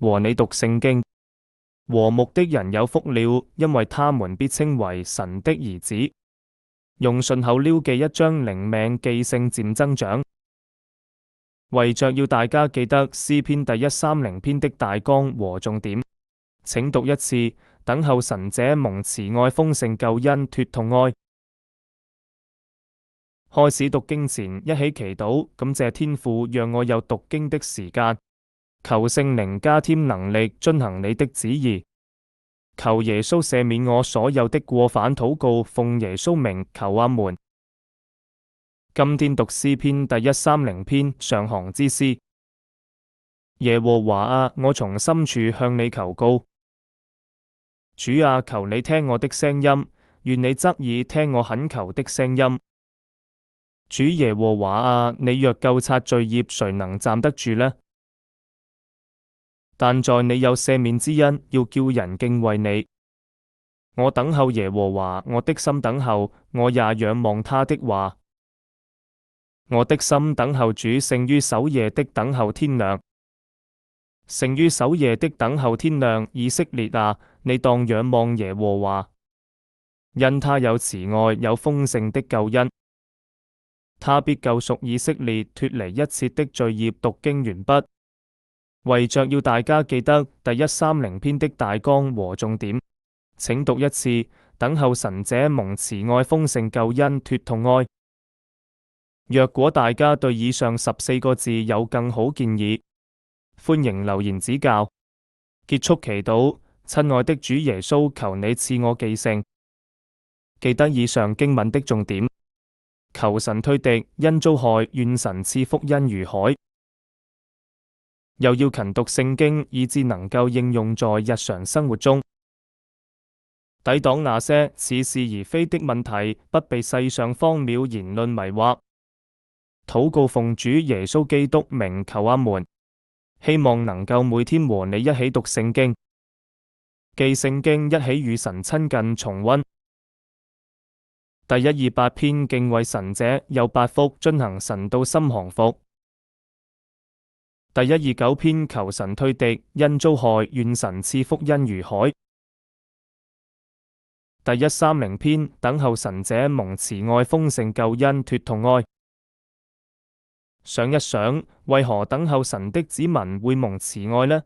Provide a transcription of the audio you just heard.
和你讀聖經。和睦的人有福了，因為他們必稱為神的兒子。用順口溜記一張靈命記性漸增長。為着要大家記得詩篇第130篇的大綱和重點，請讀一次，等候神這蒙慈愛豐盛救恩脫痛哀。開始讀經前，一起祈禱，感謝天父讓我有讀經的時間，求聖靈加添能力遵行你的旨意，求耶穌赦免我所有的過犯，禱告奉耶穌名求阿門。今天讀詩篇第130篇上行之詩。耶和華啊，我從深處向你求告。主啊，求你聽我的聲音，願你側耳聽我懇求的聲音。主耶和華啊，你若究察罪孽，誰能站得住呢？但在你有赦免之恩，要叫人敬畏你。我等候耶和華，我的心等候，我也仰望他的話。我的心等候主，勝於守夜的等候天亮。勝於守夜的等候天亮，以色列啊，你當仰望耶和華，因他有慈愛，有豐盛的救恩。他必救贖以色列，脫離一切的罪孽。讀經完畢。為着要大家記得第130篇的大綱和重點，請讀一次，等候神這蒙慈愛豐盛救恩脫痛哀。若果大家對以上14個字有更好建議，歡迎留言指教。結束祈禱，親愛的主耶穌，求你賜我記性，記得以上經文的重點，求神退敵，因遭害，願神賜福恩如海。又要勤讀聖經，以致能夠應用在日常生活中，抵擋那些似是而非的問題，不被世上荒謬言論迷惑。禱告奉主耶穌基督名求阿門。希望能夠每天和你一起讀聖經、記聖經，一起與神親近重溫。第128篇敬畏神者有8福，遵行神道心降服。第129篇求神退敵，因遭害，願神賜福恩如海。第130篇等候神者蒙慈愛豐盛救恩脫痛哀。想一想，為何等候神的子民會蒙慈愛呢？